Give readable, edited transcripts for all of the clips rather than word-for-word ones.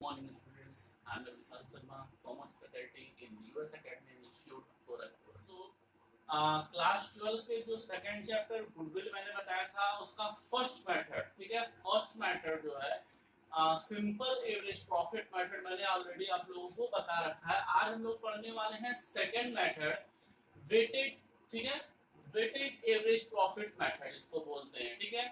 Morning students, I am Vishal Sharma, Commerce faculty in US Academy Institute, Gorakhpur. तो class 12 के जो second chapter goodwill मैंने बताया था उसका फर्स्ट मेथड, ठीक है, फर्स्ट मेथड जो है सिंपल एवरेज प्रॉफिट मेथड मैंने ऑलरेडी आप लोगों को बता रखा है। आज हम लोग पढ़ने वाले हैं सेकंड मेथड वेटेड, ठीक है, वेटेड एवरेज प्रॉफिट मेथड इसको बोलते हैं, ठीक है।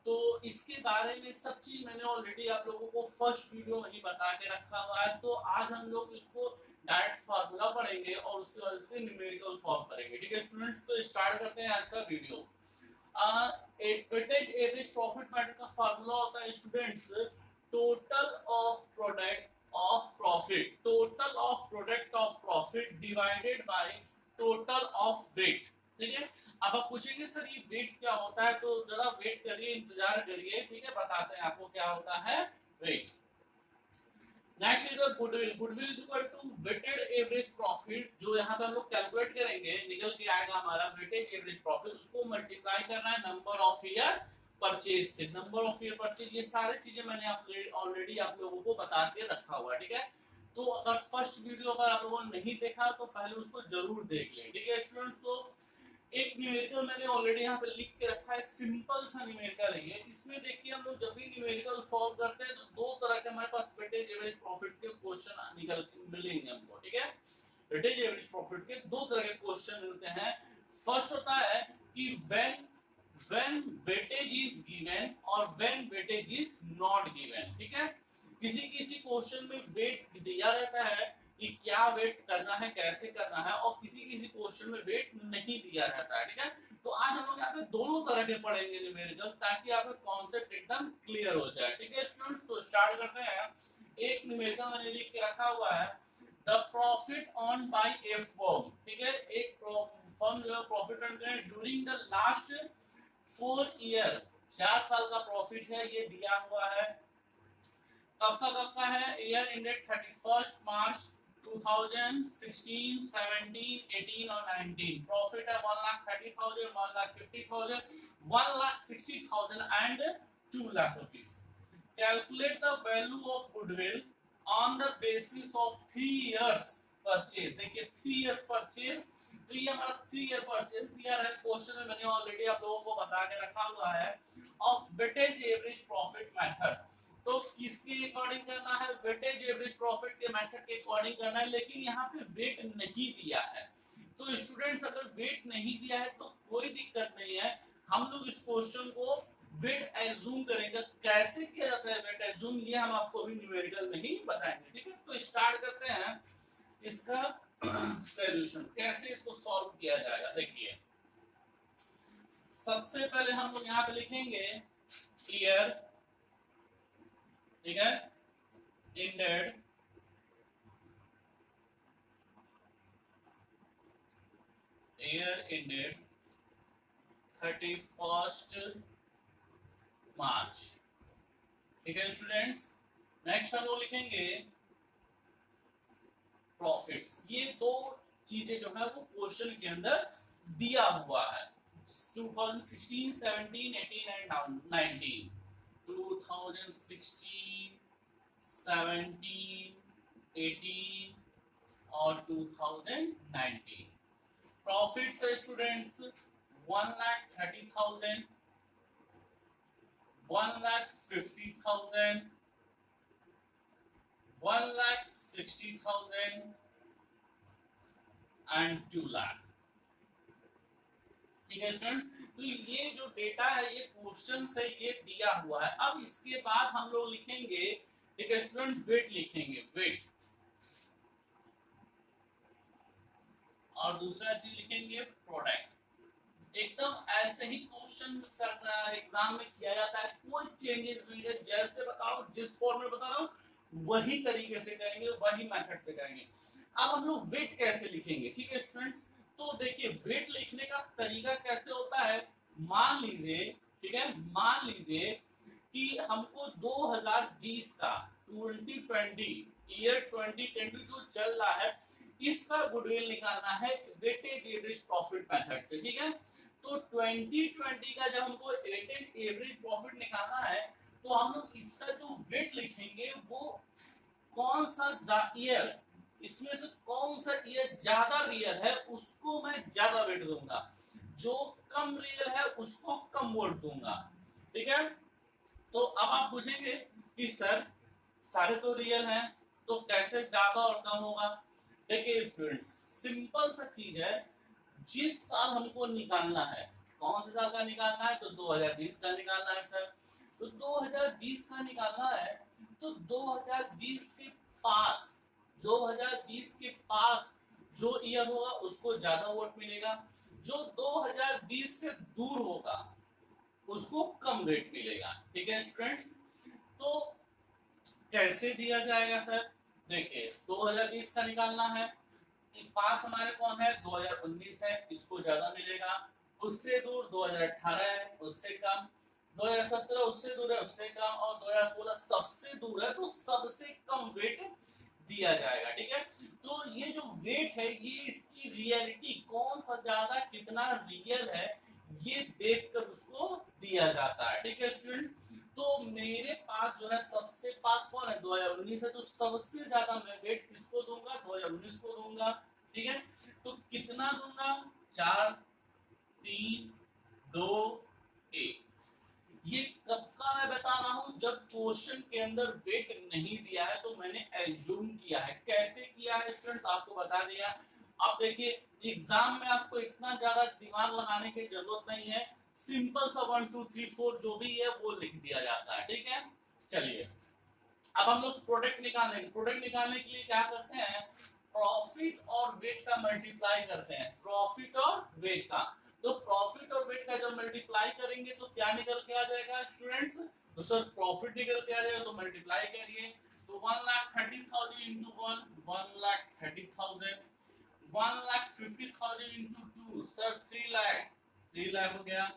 तो इसके बारे में सब चीज मैंने ऑलरेडी आप लोगों को फर्स्ट वीडियो में ही बता के रखा हुआ है। तो आज हम लोग इसको डायरेक्ट फार्मूला पढ़ेंगे और उसके बाद इसके न्यूमेरिकल सॉल्व करेंगे, ठीक है स्टूडेंट्स। तो स्टार्ट करते हैं आज का वीडियो। एक वेटेड एवरेज प्रॉफिट मेथड का फार्मूला होता है students, total of product of profit, total of product of profit divided by total of weight, ठीक है। अब आप पूछेंगे सर ये वेट क्या होता है, तो जरा वेट करिए, इंतजार करिए, ठीक है, बताते हैं आपको क्या होता है weight. Next is goodwill, goodwill is equal to weighted average profit, जो यहाँ पे हम लोग कैलकुलेट करेंगे, निकल के आएगा हमारा वेटेड एवरेज प्रॉफिट, उसको मल्टीप्लाई करना है नंबर ऑफ ईयर परचेज से, नंबर ऑफ ईयर परचेज, ये सारी चीजें मैंने ऑलरेडी आप लोगों को बता के रखा हुआ है, ठीक है। तो अगर फर्स्ट वीडियो अगर आप लोगों ने नहीं देखा तो पहले उसको जरूर देख लें, ठीक है स्टूडेंट्स। तो एक न्यूमेरिकल मैंने ऑलरेडी यहाँ पे लिख के रखा है, सिंपल सा न्यूमेरिकल है ये। इसमें देखिए हम लोग जब भी न्यूमेरिकल सॉल्व करते हैं तो दो तरह के हमारे पास वेटेज एवरेज प्रॉफिट के क्वेश्चन निकल मिलेंगे हमको, ठीक है। वेटेज एवरेज प्रॉफिट के दो तरह के क्वेश्चन मिलते हैं। फर्स्ट होता है कि व्हेन वेटेज इज गिवन और when weightage is not given, ठीक है। किसी किसी क्वेश्चन में वेट दिया रहता है कि क्या वेट करना है, कैसे करना है, और किसी किसी क्वेश्चन में वेट नहीं दिया रहता है, ठीक है। तो आज हम लोग यहाँ पे दोनों तरह के पढ़ेंगे न्यूमेरिकल, ताकि आपका कॉन्सेप्ट एकदम क्लियर हो जाए, ठीक है स्टूडेंट्स। तो स्टार्ट करते हैं। एक न्यूमेरिकल मैंने लिख के रखा हुआ है, the profit on by a firm, ठीक है। एक फर्म जो है प्रॉफिट अर्न करे ड्यूरिंग द लास्ट 4 ईयर, 4 साल का प्रॉफिट है ये दिया हुआ है। कब तक का है, ईयर एंडेड 31 मार्च 2016, 17, 18 और 19। प्रॉफिट है 1,30,000, 1,50,000, 1,60,000 and 2 lakh rupees. Calculate the value of goodwill on the basis of 3 years purchase. देखिए 3 इयर्स परचेज, तो ये हमारा 3 ईयर परचेज दिया है क्वेश्चन में, मैंने ऑलरेडी आप लोगों को बता के रखा हुआ है। Of weightage average profit method, तो किसके अकॉर्डिंग करना है, वेटेज एवरेज प्रॉफिट के मेथड के अकॉर्डिंग करना है, लेकिन यहाँ पे वेट नहीं दिया है। तो स्टूडेंट्स अगर वेट नहीं दिया है तो कोई दिक्कत नहीं है, हम लोग इस क्वेश्चन को वेट एज्यूम करेंगे। कैसे किया जाता है वेट एज्यूम, ये हम आपको अभी न्यूमेरिकल में ही बताएंगे, ठीक है। तो स्टार्ट करते हैं इसका सॉल्यूशन, कैसे इसको सॉल्व किया जाएगा। देखिए सबसे पहले हम लोग यहाँ पे लिखेंगे ईयर, ठीक है, ended year ended 31st मार्च, ठीक है स्टूडेंट्स। नेक्स्ट हम लोग लिखेंगे प्रॉफिट्स। ये दो चीजें जो है वो क्वेश्चन के अंदर दिया हुआ है, 2016, 17, 18 एंड 19। 2016, 17, 18 और 2019। प्रॉफिट्स है स्टूडेंट्स 1,30,000, 1,50,000, 1,60,000 एंड 2 लाख, ठीक है स्टूडेंट। तो ये जो डेटा है ये क्वेश्चन से ये दिया हुआ है। अब इसके बाद हम लोग लिखेंगे, ठीक है स्टूडेंट, वेट लिखेंगे, वेट, और दूसरा चीज लिखेंगे प्रोडक्ट। एकदम ऐसे ही क्वेश्चन करना एग्जाम में किया जाता है, कोई चेंजेस नहीं है, जैसे बताओ जिस फॉर्म में बता रहा हूँ वही तरीके से करेंगे, वही मेथड से करेंगे। अब हम लोग वेट कैसे लिखेंगे, ठीक है स्टूडेंट्स। तो देखिए वेट लिखने का तरीका कैसे होता है, मान लीजिए, ठीक है, मान लीजिए कि हमको 2020 का 2020 ईयर 2020 जो चल रहा है इसका गुडविल निकालना है वेटेज एवरेज प्रॉफिट मेथड से, ठीक है। तो 2020 का जब हमको वेटेज एवरेज प्रॉफिट निकालना है तो हम लोग इसका जो वेट लिखेंगे वो कौन सा ईयर, इसमें से कौन सा ईयर ज्यादा रियल है उसको मैं ज्यादा वेट दूंगा, जो कम रियल है उसको कम वोट दूंगा। ठीक है, तो अब आप पूछेंगे कि सर सारे तो रियल हैं तो कैसे ज्यादा और कम होगा। देखिए स्टूडेंट्स, सिंपल सा चीज है, जिस साल हमको निकालना है, कौन से साल का निकालना है, तो 2020 का निकालना है सर। तो 2020 का निकालना है, तो 2020 के पास, 2020 के पास जो ईयर होगा उसको ज्यादा वोट मिलेगा, जो 2020 से दूर होगा उसको कम वेट मिलेगा। ठीक है स्टूडेंट्स, तो कैसे दिया जाएगा सर, देखिए 2020 का निकालना है, पास हमारे कौन है, 2019 है, इसको ज्यादा मिलेगा, उससे दूर 2018 है, उससे कम, 2017 उससे दूर है, उससे कम, और 2016 सबसे दूर है, तो सबसे कम वेट दिया जाएगा। ठीक है, तो ये जो वेट है ये इसकी रियलिटी कौन सा ज्यादा कितना रियल है ये देखकर उसको दिया जाता है। ठीक है स्टूडेंट, तो मेरे पास जो है सबसे पास कौन है, 2019 है, तो सबसे ज्यादा मैं वेट किसको दूंगा, 2019 को दूंगा। ठीक है, तो कितना दूंगा, 4 3 2 1। ये कब का मैं बता रहा हूं, जब क्वेश्चन के अंदर वेट नहीं दिया है तो मैंने एज्यूम किया है। कैसे किया है स्टूडेंट्स, आपको बता दिया। अब देखिए एग्जाम में आपको इतना ज्यादा दिमाग लगाने की जरूरत नहीं है, सिंपल सा 1 2 3 4 जो भी है वो लिख दिया जाता है। ठीक है, चलिए अब हम लोग प्रोडक्ट निकालेंगे। प्रोडक्ट निकालने के लिए क्या करते हैं, प्रॉफिट और वेट का मल्टीप्लाई करते हैं, प्रॉफिट और वेट का। तो प्रॉफिट और वेट का जब मल्टीप्लाई करेंगे तो क्या निकल के आ जाएगा स्टूडेंट्स, तो सर प्रॉफिट निकल के आ जाएगा, तो मल्टीप्लाई करिए, तो 1,30,000 into 1,30,000, 1,50,000 into 2 sir 3 lakh, 3 lakh हो गया,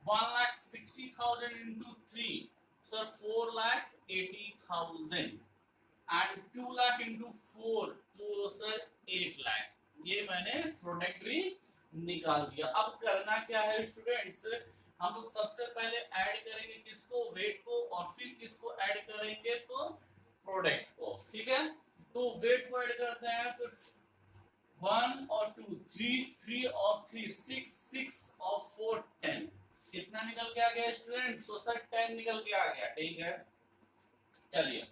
1,60,000 into 3 sir 4,80,000, and 2 lakh into 4 तो सर 8 लाख। ये मैंने प्रोडक्ट भी निकाल दिया। अब करना क्या है स्टूडेंट्स, हम लोग सबसे पहले ऐड करेंगे किसको, वेट को, और फिर किसको ऐड करेंगे, तो प्रोडक्ट को। ठीक है, तो वेट को ऐड करते हैं, तो 1 और 2 3, 3 और 3 6, 6 और 4 10, कितना निकल के आ गया स्टूडेंट, तो सर 10 निकल के आ गया। ठीक है, चलिए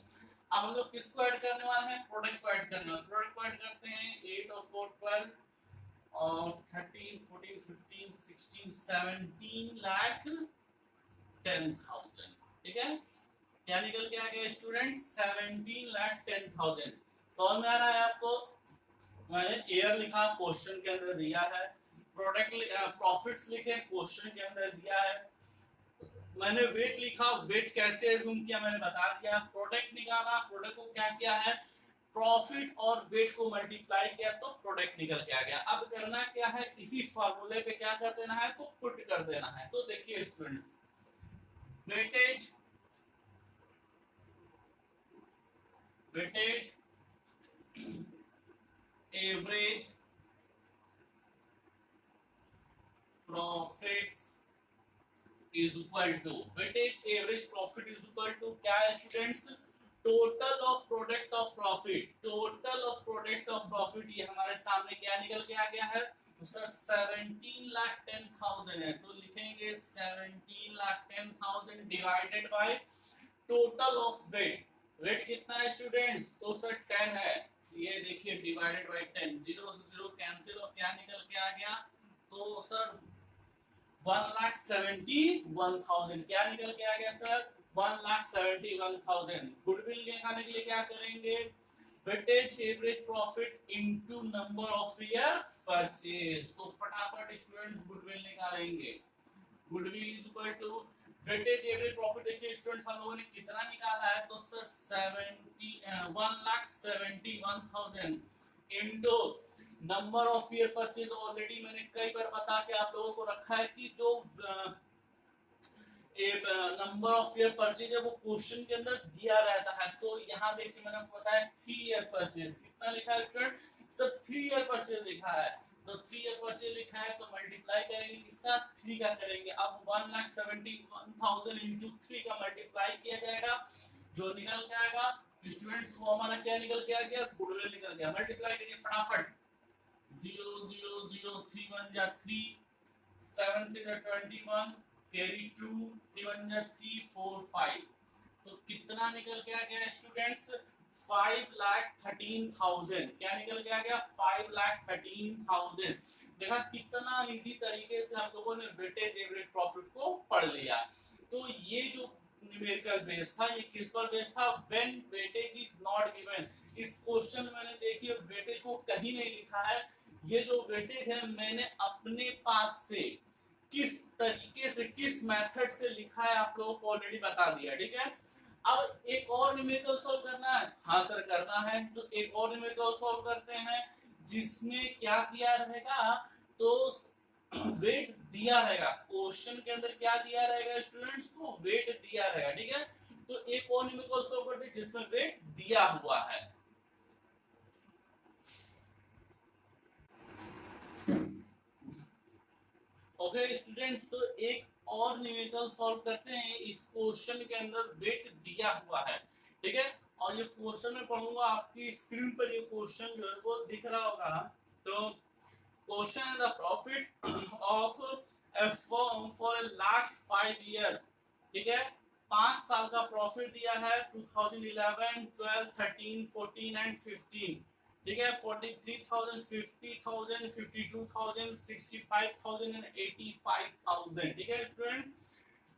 अब हम लोग किसको ऐड करने वाले हैं, प्रोडक्ट को ऐड करने वाले। प्रोडक्ट को ऐड करते हैं, 8 और 4 12 और 13 14 15 16 17 लाख 10,000। ठीक है, क्या निकल के आ गया स्टूडेंट, 17 लाख 10,000। समझ में आ रहा है आपको, मैंने ईयर लिखा, क्वेश्चन के अंदर दिया है, प्रोडक्ट प्रॉफिट्स लिखे, क्वेश्चन के अंदर दिया है, मैंने वेट लिखा, वेट कैसे एज्यूम किया मैंने बता दिया, प्रोडक्ट निकाला, प्रोडक्ट को क्या किया है, प्रॉफिट और वेट को मल्टीप्लाई किया तो प्रोडक्ट निकल के आ गया। अब करना क्या है, इसी फार्मूले पे क्या कर देना है, तो पुट कर देना है। तो देखिए students, weightage average profits is equal to, weightage average profit is equal to क्या है students, total of product of profit, total of product of profit. ये हमारे सामने क्या निकल के आ गया है, तो सर 17 लाख 10,000 है, तो लिखेंगे 17 lakh 10,000 divided by total of weight. Weight कितना है स्टूडेंट्स, तो सर 10 है, ये देखिए डिवाइडेड बाय 10, 0 से 0 कैंसिल और क्या निकल के आ गया, तो सर 1,71,000, क्या निकल के आ गया सर, 1,71,000। गुडविल निकालने के लिए क्या करेंगे, weightage average profit into number of year purchase. तो फटाफट स्टूडेंट गुडविल निकालेंगे, goodwill is equal to weightage average profit. देखिए स्टूडेंट्स हम लोगों ने कितना निकाला है, तो sir 1,71,000 into number of year purchase. Already मैंने कई बार बता के आप लोगों को रखा है कि जो नंबर ऑफ ईयर परचेज है वो क्वेश्चन के अंदर दिया रहता है। तो यहाँ देखिए मैंने आपको बताया 3 ईयर परचेज, कितना लिखा है स्टूडेंट, सब 3 ईयर परचेज लिखा है, तो 3 ईयर परचेज लिखा है तो मल्टीप्लाई करेंगे किसका, 3 का करेंगे। अब 1,71,000 into 3 का मल्टीप्लाई किया जाएगा, जो निकल के आएगा स्टूडेंट्स वो हमारा क्या निकल के आ गया, गुडविल निकल गया। मल्टीप्लाई करिए फटाफट, 0 0 0 3 1 जा 3, 7 3 जा 21, कैरी 2, 3 1 जा 3 4 5, तो कितना निकल के आ गया स्टूडेंट्स, 5,13,000। क्या निकल के आ गया, 5,13,000। देखा कितना इजी तरीके से हम लोगों ने वेटेज एवरेज प्रॉफिट को पढ़ लिया। तो ये जो न्यूमेरिकल बेस था, ये किस पर बेस था, when weightage is not given. इस क्वेश्चन में मैंने देखिए वेटेज को कहीं नहीं लिखा है। ये जो वेटेज है मैंने अपने पास से किस तरीके से, किस मेथड से लिखा है आप लोगों को ऑलरेडी बता दिया, ठीक है। अब एक और न्यूमेरिकल सॉल्व करना है, हाँ सर करना है, तो एक और न्यूमेरिकल सॉल्व करते हैं जिसमें क्या दिया रहेगा, तो वेट दिया रहेगा। क्वेश्चन के अंदर क्या दिया रहेगा स्टूडेंट्स, को वेट दिया रहेगा, ठीक है। तो एक और न्यूमेरिकल सॉल्व करते हैं जिसमें वेट दिया हुआ है। ओके स्टूडेंट्स, तो एक और न्यूमेरिकल सॉल्व करते हैं। इस क्वेश्चन के अंदर वेट दिया हुआ है, ठीक है। और ये क्वेश्चन में पढ़ूंगा, आपकी स्क्रीन पर ये क्वेश्चन जो है वो दिख रहा होगा। तो क्वेश्चन है the profit of a firm for a last 5 year, ठीक है। 5 साल का प्रॉफिट दिया है 2011, 12, 13, 14 एंड 15, ठीक है। 43,000, 50,000, 52,000, 65,000 एंड 85,000, ठीक है स्टूडेंट।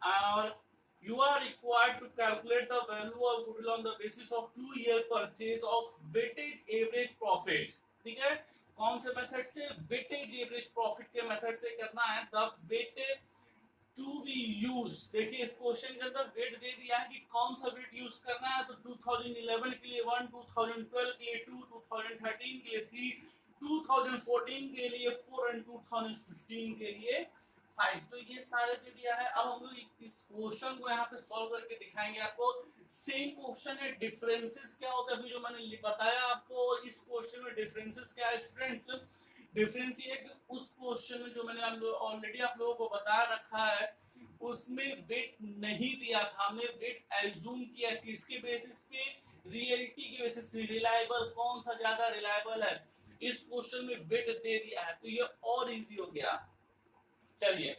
और you are required to calculate the value of goodwill on the basis of 2-year purchase of weightage average profit, ठीक है। कौन से मेथड से, वेटेज एवरेज प्रॉफिट के मेथड से करना है। The weightage to be use, देखिए इस क्वेश्चन के अंदर वेट दे दिया है कि कौन सा वेट यूज करना है। तो 2011 के लिए 1, 2012 के लिए 2, 2013 के लिए 3, 2014 के लिए 4 एंड 2015 के लिए 5। तो ये सारे दे दिया है। अब हम लोग इस क्वेश्चन को यहाँ पे सॉल्व करके दिखाएंगे आपको। सेम क्वेश्चन है, डिफरेंसेस क्या होता है अभी जो मैंने बताया आपको। इस क्वेश्चन में डिफरेंसेस क्या है स्टूडेंट्स, डिफरेंस ये कि उस क्वेश्चन में जो मैंने ऑलरेडी आप लोगों को बता रखा है उसमें वेट नहीं दिया था, हमने वेट एज्यूम किया। किसके बेसिस पे, रियलिटी के बेसिस से, रिलायबल कौन सा ज्यादा रिलायबल है। इस क्वेश्चन में वेट दे दिया है तो ये और इजी हो गया। चलिए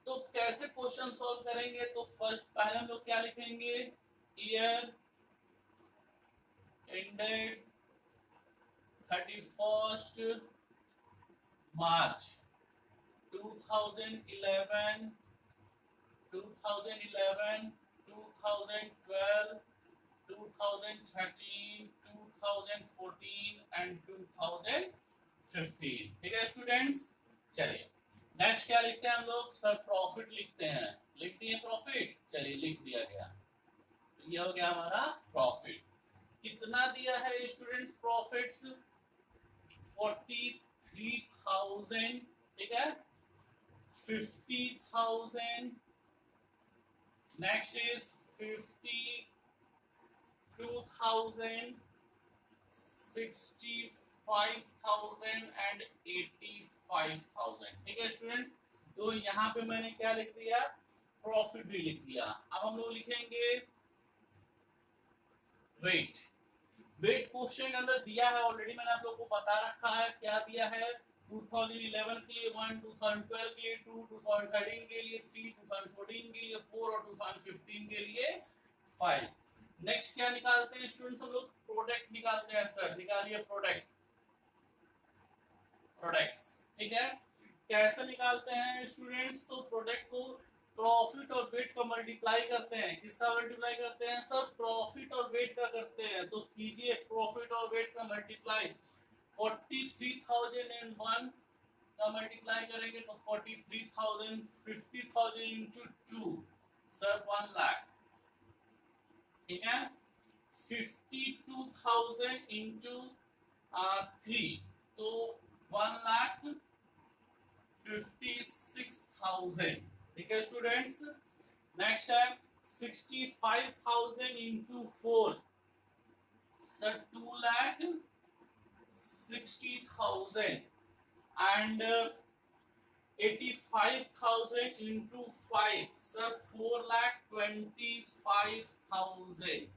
तो कैसे क्वेश्चन सॉल्व करेंगे, तो फर्स्ट पहले हम लोग क्या लिखेंगे, ईयर एंडेड 31 मार्च 2011, 2011, 2012, 2013, 2014 एंड 2015, ठीक है स्टूडेंट्स। चलिए नेक्स्ट क्या लिखते हैं हम लोग, सर प्रॉफिट लिखते हैं। लिख दिए प्रॉफिट, चलिए लिख दिया गया। तो ये हो गया हमारा प्रॉफिट। कितना दिया है स्टूडेंट्स प्रॉफिट्स, 43,000, ठीक है। 50,000, नेक्स्ट इज 52,000, 65,000 एंड 85,000, ठीक है स्टूडेंट। तो यहाँ पे मैंने क्या लिख दिया, प्रॉफिट भी लिख दिया। अब हम लोग लिखेंगे वेट। वेट क्वेश्चन के अंदर दिया है ऑलरेडी, मैंने आप लोगों को बता रखा है क्या दिया है। 2011 के लिए 1, 2012 के लिए 2, 2013 के लिए 3, 2014 के लिए 4 और 2015 के लिए 5। नेक्स्ट क्या निकालते हैं स्टूडेंट्स, हम लोग प्रोडक्ट निकालते हैं। सर निकालिए प्रोडक्ट, प्रोडक्ट्स, ठीक है। कैसे निकालते हैं स्टूडेंट्स, तो प्रोडक्ट को प्रॉफिट और वेट का मल्टीप्लाई करते हैं। किसका मल्टीप्लाई करते हैं सर, प्रॉफिट और वेट का करते हैं। तो कीजिए प्रॉफिट और वेट का मल्टीप्लाई। 43,001 का मल्टीप्लाई करेंगे तो 43,000, 50,000 इंटू 2 सर 1 लाख, ठीक है। 52,000 इंटू 3 तो 1,56,000, ठीक है स्टूडेंट्स। नेक्स्ट है 65,000 into 4 sir 2,60,000 and 85,000 into 5 sir 4,25,000,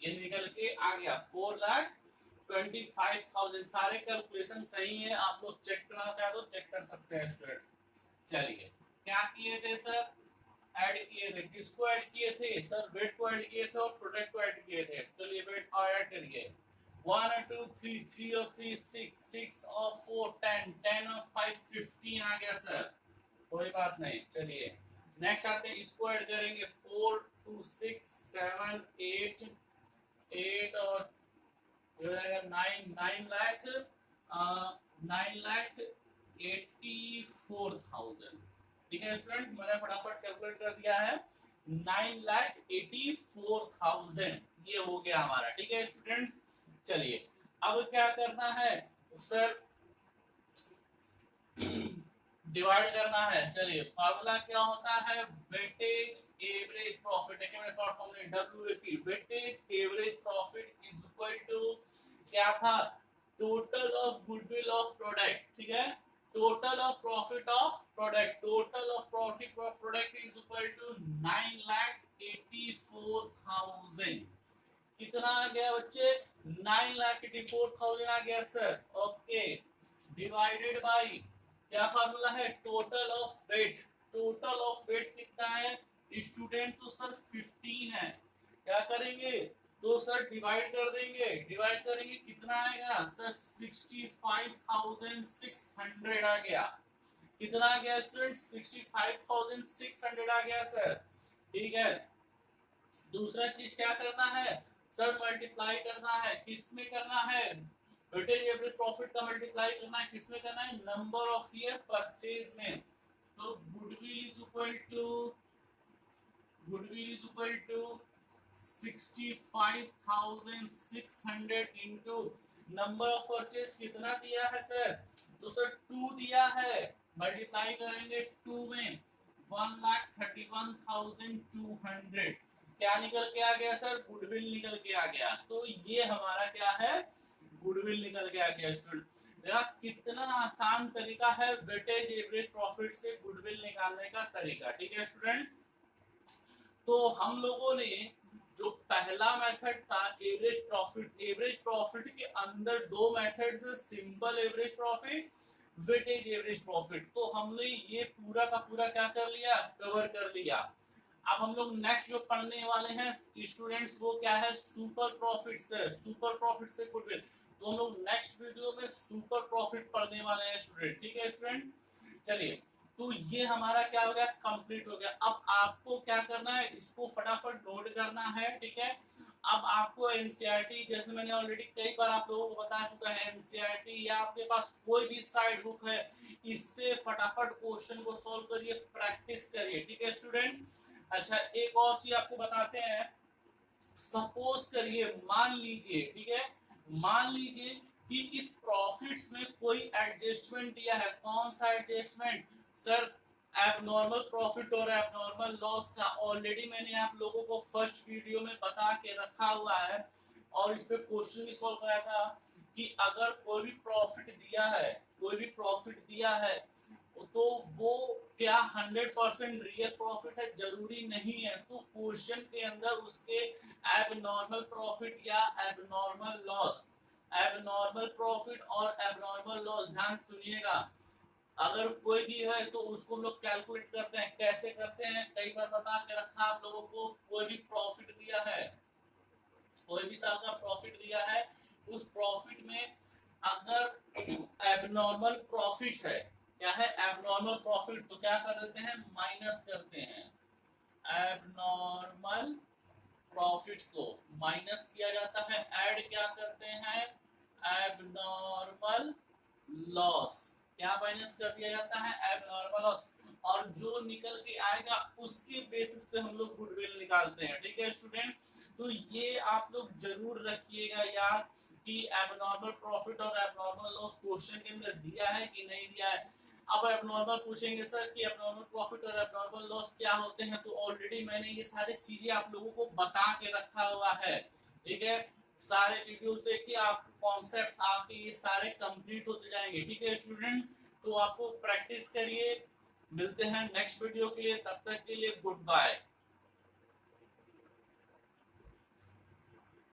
ये निकल के आ गया 4,25,000। सारे कैलकुलेशन सही है, आप लोग चेक करना चाहे तो चेक कर सकते हैं स्टूडेंट। चलिए क्या किए थे सर, ऐड किए थे, किसको ऐड किए थे सर, वेट को ऐड किए थे और प्रोडक्ट को ऐड किए थे। चलिए वेट और ऐड करिए, 1 और 2 3, 3 और 3 6, 6 और 4 10, 10 और 5 15 आ गया सर, कोई बात नहीं। चलिए नेक्स्ट आते हैं, इसको ऐड करेंगे 4 2 6 7 8, 8 और 9,84,000। ठीक है स्टूडेंट, मैंने फटाफट कैलकुलेट कर दिया है, 9,84,000 ये हो गया हमारा। ठीक है स्टूडेंट, चलिए अब क्या करना है सर, डिवाइड करना है। चलिए फार्मूला क्या होता है, वेटेज एवरेज प्रॉफिट, देखिए मैंने शॉर्ट फॉर्म में WAP, weightage average profit is equal to क्या था, total of goodwill of product. ठीक है, total of profit of product, total of profit of product is equal to 9,84,000। कितना आ गया बच्चे, 9,84,000 आ गया सर। ओके, डिवाइडेड बाई क्या फार्मूला है, total of weight. Total of weight कितना है स्टूडेंट, तो सर 15 है। क्या करेंगे तो सर डिवाइड कर देंगे, डिवाइड करेंगे कितना आएगा सर, 65,600 आ गया। कितना आ गया स्टूडेंट, 65,600 आ गया सर। ठीक है, दूसरा चीज क्या करना है सर, मल्टीप्लाई करना है, किसमें करना है, वेटेज एवरेज प्रॉफिट का मल्टीप्लाई करना है, किसमें करना है, नंबर ऑफ ईयर परचेज में। तो goodwill is equal to 65,600 into number of purchase कितना दिया है सर, तो सर 2 दिया है, मल्टीप्लाई करेंगे 2 में 1,31,200। क्या निकल के आ गया सर, गुडविल निकल के आ गया। तो ये हमारा क्या है, गुडविल निकल के आ गया स्टूडेंट। देखा कितना आसान तरीका है वेटेज एवरेज प्रॉफिट से गुडविल निकालने का तरीका। ठीक है स्टूडेंट, तो हम लोगों ने जो पहला मेथड था एवरेज प्रॉफिट के अंदर दो मेथड्स है, simple average profit, weightage average profit. तो हमने ये पूरा का पूरा क्या कर लिया, कवर कर लिया। अब हम लोग नेक्स्ट जो पढ़ने वाले हैं स्टूडेंट्स, वो क्या है, सुपर प्रॉफिट से, सुपर प्रॉफिट से गुडविल। तो हम लोग नेक्स्ट वीडियो में सुपर प्रॉफिट पढ़ने वाले हैं स्टूडेंट। ठीक है स्टूडेंट, चलिए तो ये हमारा क्या हो गया, कंप्लीट हो गया। अब आपको क्या करना है, इसको फटाफट नोट करना है। ठीक है, अब आपको एनसीईआरटी, जैसे मैंने ऑलरेडी कई बार आप लोगों को बता चुका है, एनसीईआरटी या आपके पास कोई भी साइड बुक है, इससे फटाफट क्वेश्चन को सॉल्व करिए, प्रैक्टिस करिए। ठीक है स्टूडेंट, अच्छा एक और चीज आपको बताते हैं, सपोज करिए, मान लीजिए, ठीक है, मान लीजिए कि इस प्रॉफिट्स में कोई एडजस्टमेंट दिया है। कौन सा एडजस्टमेंट सर, एबनॉर्मल प्रॉफिट और एबनॉर्मल लॉस का ऑलरेडी मैंने आप लोगों को फर्स्ट वीडियो में बता के रखा हुआ है, और इस पे क्वेश्चन भी सॉल्व कराया था कि अगर कोई भी प्रॉफिट दिया है, कोई भी प्रॉफिट दिया है, तो वो क्या 100% रियल प्रॉफिट है, जरूरी नहीं है। तो क्वेश्चन के अंदर उसके एबनॉर्मल प्रॉफिट या एबनॉर्मल लॉस, एबनॉर्मल प्रॉफिट और एबनॉर्मल लॉस, ध्यान सुनिएगा, अगर कोई भी है तो उसको हम लोग कैलकुलेट करते हैं। कैसे करते हैं, कई बार बता के रखा आप लोगों को, कोई भी प्रॉफिट दिया है, कोई भी साल का प्रॉफिट दिया है, उस प्रॉफिट में अगर एबनॉर्मल प्रॉफिट है, क्या है एबनॉर्मल प्रॉफिट, तो क्या कर देते हैं, माइनस करते हैं। एबनॉर्मल प्रॉफिट को माइनस किया जाता है, ऐड क्या करते हैं, एबनॉर्मल लॉस, क्या माइनस कर दिया जाता है, एबनॉर्मल लॉस, और जो निकल के आएगा उसके बेसिस पे हम लोग गुडविल निकालते हैं। ठीक है स्टूडेंट, तो ये आप लोग जरूर रखिएगा याद कि एबनॉर्मल प्रॉफिट और एबनॉर्मल लॉस क्वेश्चन के अंदर दिया है कि नहीं दिया है। अब एबनॉर्मल पूछेंगे सर कि एबनॉर्मल प्रॉफिट और एबनॉर्मल लॉस क्या होते हैं, तो ऑलरेडी मैंने ये सारी चीजें आप लोगों को बता के रखा हुआ है। ठीक है, सारे वीडियो देखिए, आप कॉन्सेप्ट आपके ये सारे कंप्लीट होते जाएंगे। ठीक है स्टूडेंट, तो आपको प्रैक्टिस करिए, मिलते हैं नेक्स्ट वीडियो के लिए, तब तक के लिए गुड बाय।